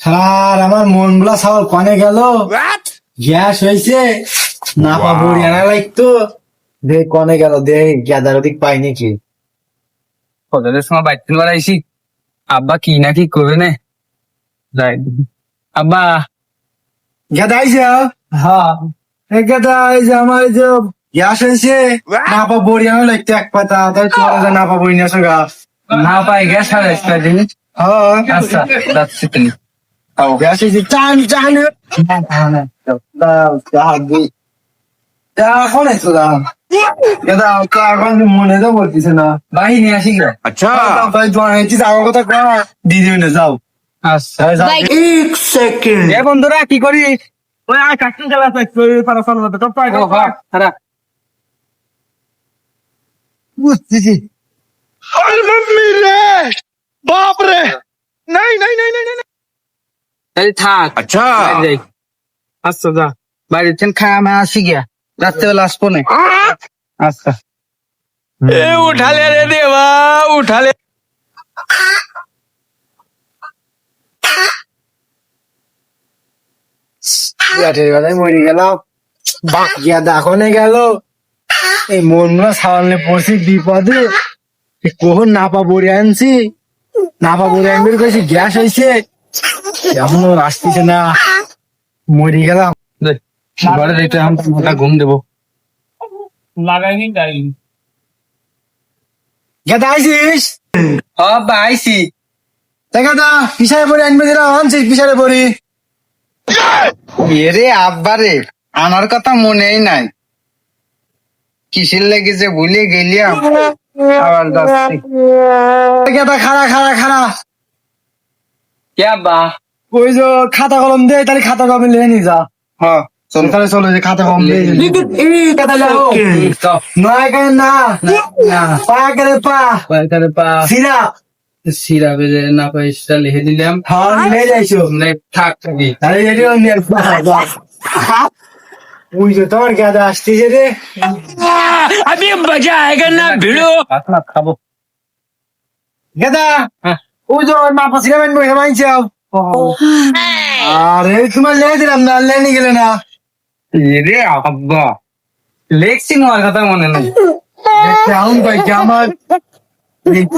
Sir আমার মন গুলা সব কনে গেল, গ্যাস হয়েছে, না পাবো আনা লাগতো, দেখ কনে গেল, দেখ গ্যাদার ওদিক পাই নাকি। কতদের সময় বাইর থেকে আইসি, আব্বা কি না কি করবে না। যাই আব্বা, গ্যাদা আইছে? হ্যাঁ গ্যাদা এই যে আমার এই যে গ্যাস হয়েছে, না পাবো আনা লাগতো এক পাতা, তাই তোমার না পাবো নিয়ে আসো গা। না পাই গ্যাস আর একটা জিনিস। হ্যাঁ আচ্ছা যাচ্ছি তুমি। গ্যাস হয়েছে, টান টান এখন এসো দাও গেদা, এখন মনে তো বলতেছে না। বাহিনী আসি গে। अच्छा তোমার হয়েছিস আমার কথা কয়া দিয়ে দিবি না, যাও। আচ্ছা এক সেকেন্ড এ বন্ধুরা কি করি, ওই আর কাটুন খেলা পারা চলবে তো পাই খারাপ। বুঝতেছি। अरे मम्मी रे बाप रे नहीं नहीं नहीं नहीं नहीं তাই থাক। अच्छा বাইরে যাই। আচ্ছা যা বাইরে চেন খায় আমি আসি গিয়া, রাত্রেবেলা আসবো না। আচ্ছা ए उठा ले रे देवा उठा ले রাতের বেলায় মরে গেলাম, গিয়া দেখনে গেল, এই মন না সামনে পড়ছি বিপদে, কখন নাপা বড়ে আনছি, নাপা বড়ে আনবে কইছি গ্যাস হয়েছে, এখনো আসতেছে না, মরে গেলাম। ঘরে যেতে আমরা ঘুম দেবো। লাগাইনি গাই গেদা আইসিস? আব্বা আইসি। গেদা পিছারে পড়ে আনবে দিলাম, আনছিস পিছারে পড়ি। এরে আব্বা রে, আনার কথা মনেই নাই, কিসের লেগে যে ভুলে গেলিয়াম। আবার যাচ্ছি। গেদা খাড়া খাড়া খাড়া, কে আব্বা? ওই যে খাতা কলম দে, তাহলে খাতা কলম লিয়ে নি যা। হ্যাঁ চলো। তাহলে চলো যে খাতা কলম দিয়ে নয় কেন না, পা করে পা কয়েকটারে পা সিরা, সিরা বেজে না পয়সা লিখে দিলাম। হ্যাঁ নিয়ে যাইছো, থাক থাকি। তাহলে রেডিও নিয়ে ওই যে তোমার গেদা আসতেছে রে। अभी मजा आएगा ना भिड़ो ভাত খাবো। গেদা হ্যাঁ। ওই যে ওর মাপা সিরা বানবো মাইনছাও, আরে তোমার লেগে দিলাম না, লেনি গেলে না। এরে আব্বা, লেখছি নোয়ার কথা মনে নেই। কেমন ভাই কি আমার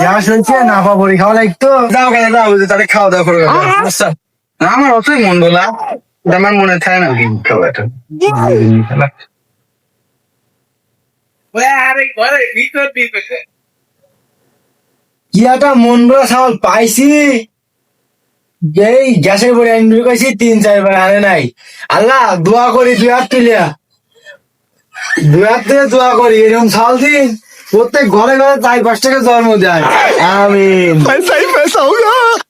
গ্যাস হয়েছে, না পাবো খাওয়া লাগতো, যাও গেদা যাও, তাহলে খাওয়া দাওয়া করে আচ্ছা আমার অতই মন বলা, আমার মনে থাকে না খাওয়াটা। কি একটা মন বলা সাল পাইছি, এই গ্যাসের পরে আনবি কইছি 3-4 বার আনে নাই। আল্লাহ দোয়া করি, 2 হাত তুলিয়া 2 হাত তুলে দোয়া করি, এরকম সাল দিন প্রত্যেক ঘরে ঘরে 4-5 টাকা জন্ম দেয়। আমিন। पैसा ही पैसा होगा